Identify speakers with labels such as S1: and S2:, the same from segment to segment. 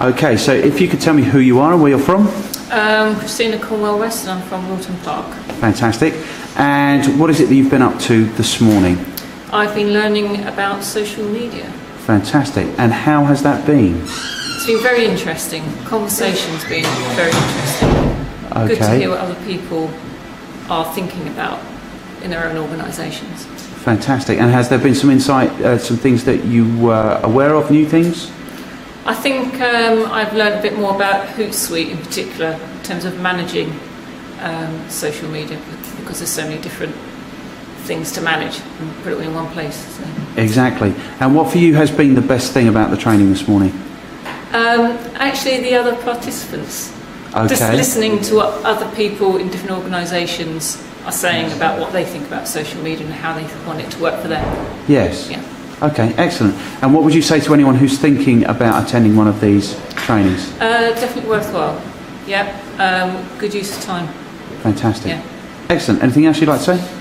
S1: Okay, so if you could tell me who you are and where you're from.
S2: Christina Cornwell West, and I'm from Wilton Park.
S1: Fantastic. And what is it that you've been up to this morning?
S2: I've been learning about social media.
S1: Fantastic. And how has that been?
S2: It's been very interesting. Conversation's been very interesting.
S1: Okay.
S2: Good to hear what other people are thinking about in their own organisations.
S1: Fantastic. And has there been some insight, some things that you were aware of, new things?
S2: I think I've learned a bit more about Hootsuite in particular in terms of managing social media, because there's so many different things to manage and put it all in one place. So.
S1: Exactly. And what for you has been the best thing about the training this morning?
S2: Actually, the other participants.
S1: Okay.
S2: Just listening to what other people in different organisations are saying about what they think about social media and how they want it to work for them.
S1: Yes.
S2: Yeah.
S1: Okay, excellent. And what would you say to anyone who's thinking about attending one of these trainings?
S2: Definitely worthwhile. Yeah. Good use of time.
S1: Fantastic.
S2: Yeah.
S1: Excellent. Anything else you'd like to say?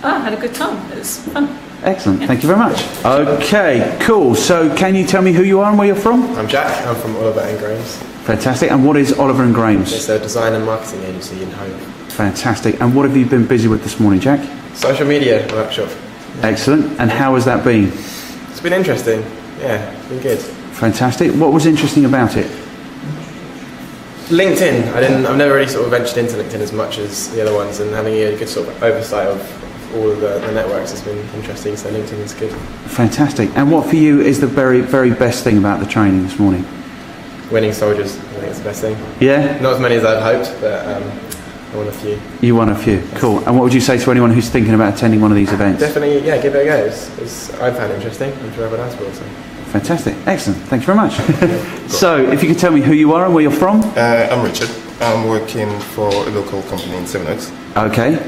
S2: I had a good time. It was fun.
S1: Excellent.
S2: Yeah.
S1: Thank you very much. Okay, cool. So can you tell me who you are and where you're from?
S3: I'm Jack. I'm from Oliver and Graham's.
S1: Fantastic. And what is Oliver and Graham's?
S3: It's a design and marketing agency in Hove.
S1: Fantastic. And what have you been busy with this morning, Jack?
S3: Social media workshop.
S1: Excellent. And how has that been?
S3: It's been interesting. Yeah, it's been good.
S1: Fantastic. What was interesting about it?
S3: LinkedIn. I've never really sort of ventured into LinkedIn as much as the other ones, and having a good sort of oversight of all of the networks has been interesting. So LinkedIn is good.
S1: Fantastic. And what for you is the very, very best thing about the training this morning?
S3: Winning soldiers. I think it's the best thing.
S1: Yeah?
S3: Not as many as I'd hoped, but I won a few.
S1: You won a few. Cool. And what would you say to anyone who's thinking about attending one of these events?
S3: Definitely, yeah, give it a go. I found it interesting. I'm sure everyone else will. So.
S1: Fantastic. Excellent. Thank you very much. So, if you could tell me who you are and where you're from?
S4: I'm Richard. I'm working for a local company in Sevenoaks.
S1: Okay.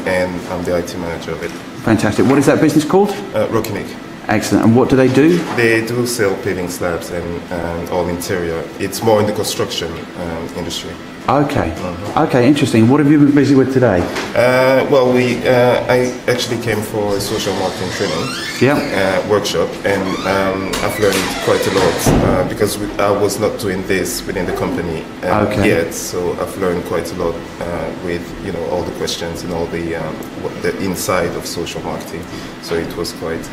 S4: And I'm the IT manager of it.
S1: Fantastic. What is that business called?
S4: Rockinic.
S1: Excellent. And what do they do?
S4: They do sell paving slabs and all interior. It's more in the construction industry.
S1: Okay. Okay, interesting. What have you been busy with today?
S4: I actually came for a social marketing training workshop, and I've learned quite a lot because I was not doing this within the company yet. So I've learned quite a lot with all the questions and all the inside of social marketing. So it was quite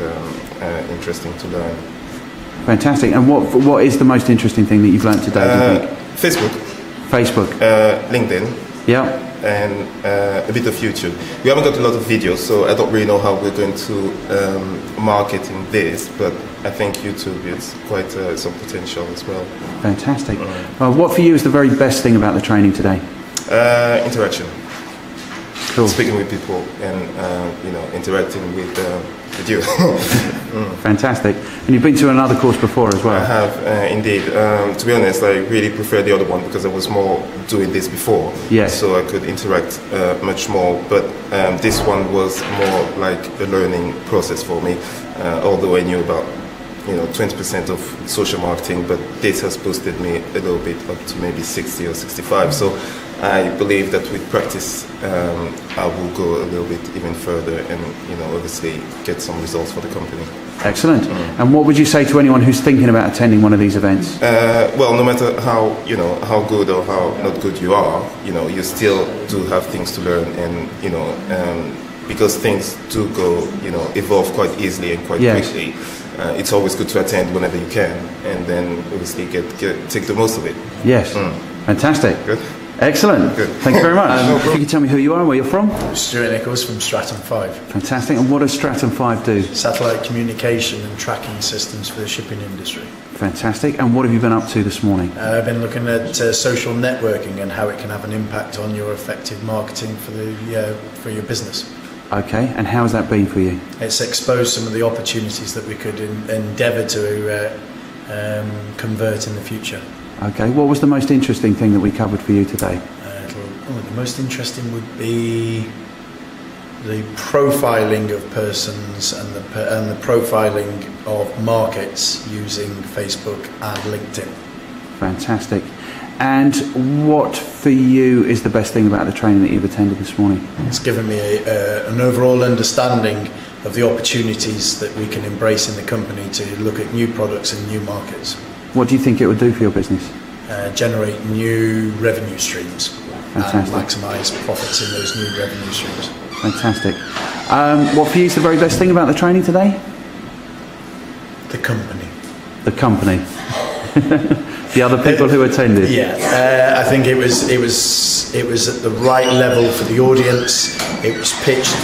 S4: interesting to learn.
S1: Fantastic. And what is the most interesting thing that you've learned today? Do you think? Facebook,
S4: LinkedIn, and a bit of YouTube. We haven't got a lot of videos, so I don't really know how we're going to market in this, but I think YouTube is quite some potential as well.
S1: Fantastic. What for you is the very best thing about the training today?
S4: Interaction.
S1: Cool.
S4: Speaking with people and interacting with you.
S1: Fantastic. And you've been to another course before as well?
S4: I have, indeed. To be honest, I really prefer the other one because I was more doing this before.
S1: Yes.
S4: So I could interact much more. But this one was more like a learning process for me. Although I knew about 20% of social marketing, but this has boosted me a little bit up to maybe 60 or 65. So I believe that with practice, I will go a little bit even further and, obviously get some results for the company.
S1: Excellent. And what would you say to anyone who's thinking about attending one of these events?
S4: No matter how good or how not good you are, you still do have things to learn, and, because things do go, evolve quite easily and quite quickly. It's always good to attend whenever you can, and then obviously take the most of it.
S1: Yes. Fantastic.
S4: Good.
S1: Excellent. Good. Thank you very much. If you could tell me who you are and where you're from?
S5: Stuart Nichols from Stratum 5.
S1: Fantastic. And what does Stratum 5 do?
S5: Satellite communication and tracking systems for the shipping industry.
S1: Fantastic. And what have you been up to this morning?
S5: I've been looking at social networking and how it can have an impact on your effective marketing for your business.
S1: Okay, and how has that been for you?
S5: It's exposed some of the opportunities that we could endeavour to convert in the future.
S1: Okay, what was the most interesting thing that we covered for you today?
S5: The most interesting would be the profiling of persons and the profiling of markets using Facebook and LinkedIn.
S1: Fantastic. And what for you is the best thing about the training that you've attended this morning?
S5: It's given me an overall understanding of the opportunities that we can embrace in the company to look at new products and new markets.
S1: What do you think it would do for your business?
S5: generate new revenue streams and
S1: Fantastic.
S5: maximise profits in those new revenue streams.
S1: Fantastic. What for you is the very best thing about the training today?
S5: The company.
S1: The company. The other people who attended.
S5: Yeah, I think it was at the right level for the audience. It was pitched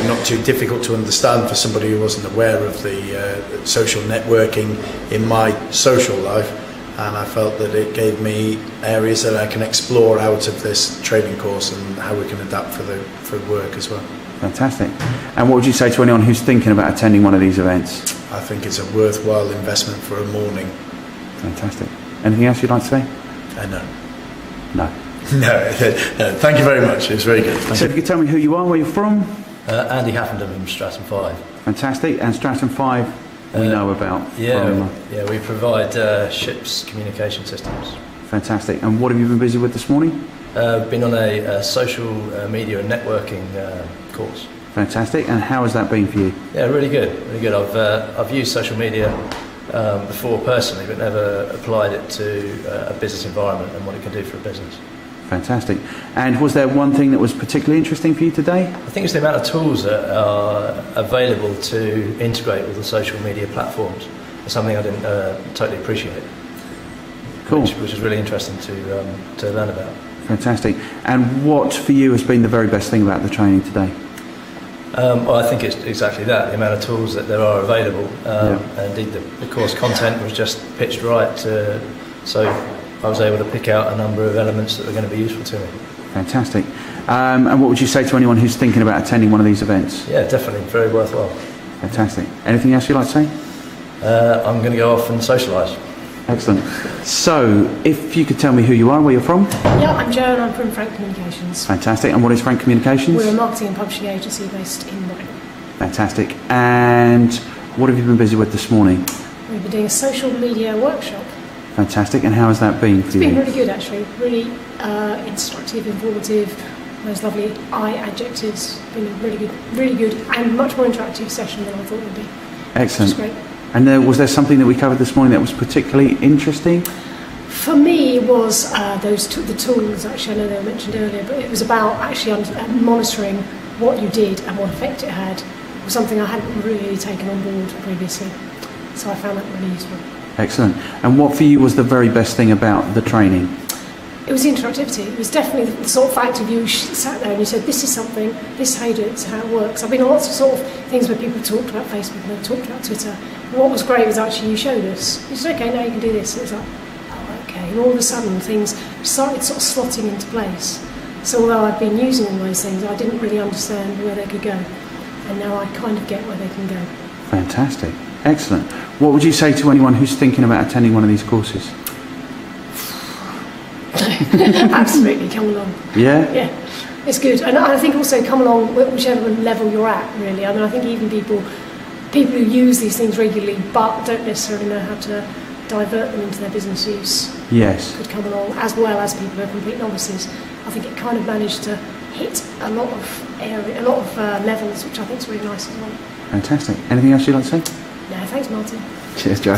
S5: not too difficult to understand for somebody who wasn't aware of the social networking in my social life, and I felt that it gave me areas that I can explore out of this training course and how we can adapt for work as well.
S1: Fantastic. And what would you say to anyone who's thinking about attending one of these events?
S5: I think it's a worthwhile investment for a morning.
S1: Fantastic. Anything else you'd like to say?
S5: No.
S1: No.
S5: No, thank you very much. It was very good.
S1: So if you could tell me who you are, where you're from?
S6: Andy Haffenden from Stratton 5.
S1: Fantastic. And Stratton 5 we know about.
S6: Yeah, we provide ships communication systems.
S1: Fantastic. And what have you been busy with this morning?
S6: Been on a social media and networking course.
S1: Fantastic. And how has that been for you?
S6: Yeah, really good, really good. I've used social media before personally, but never applied it to a business environment and what it can do for a business.
S1: Fantastic. And was there one thing that was particularly interesting for you today?
S6: I think it's the amount of tools that are available to integrate with the social media platforms. It's something I didn't totally appreciate.
S1: Cool.
S6: Which is really interesting to learn about.
S1: Fantastic. And what for you has been the very best thing about the training today?
S6: Well, I think it's exactly that, the amount of tools that there are available. And indeed, the course content was just pitched right, so I was able to pick out a number of elements that were going to be useful to me.
S1: Fantastic. And what would you say to anyone who's thinking about attending one of these events?
S6: Yeah, definitely, very worthwhile.
S1: Fantastic. Anything else you'd like to say?
S6: I'm going to go off and socialise.
S1: Excellent. So, if you could tell me who you are, where you're from?
S7: Yeah, I'm Jo and I'm from Frank Communications.
S1: Fantastic. And what is Frank Communications?
S7: We're a marketing and publishing agency based in Reading.
S1: Fantastic. And what have you been busy with this morning?
S7: We've been doing a social media workshop.
S1: Fantastic. And how has that been for
S7: It's
S1: you?
S7: been really good actually, really instructive, informative, those lovely I adjectives. Been a really good and much more interactive session than I thought it would be.
S1: Excellent.
S7: Which is great.
S1: And was there something that we covered this morning that was particularly interesting?
S7: For me, it was the tools, actually, I know they were mentioned earlier, but it was about actually monitoring what you did and what effect it had, was something I hadn't really taken on board previously. So I found that really useful.
S1: Excellent. And what for you was the very best thing about the training?
S7: It was the interactivity. It was definitely the sort of fact of you sat there and you said, this is something, this is how you do it, this is how it works. I've been on lots of sort of things where people talked about Facebook and they talked about Twitter. What was great was actually you showed us. You said, okay, now you can do this. It was like, oh, okay. And all of a sudden things started sort of slotting into place. So although I've been using all those things, I didn't really understand where they could go. And now I kind of get where they can go.
S1: Fantastic. Excellent. What would you say to anyone who's thinking about attending one of these courses?
S7: Absolutely, come along.
S1: Yeah?
S7: Yeah, it's good. And I think also come along whichever level you're at, really. I mean, I think even people who use these things regularly but don't necessarily know how to divert them into their business use
S1: Yes.
S7: could come along, as well as people who are complete novices. I think it kind of managed to hit a lot of levels, which I think is really nice as well.
S1: Fantastic. Anything else you'd like to say?
S7: No, thanks, Martin.
S1: Cheers, Joe.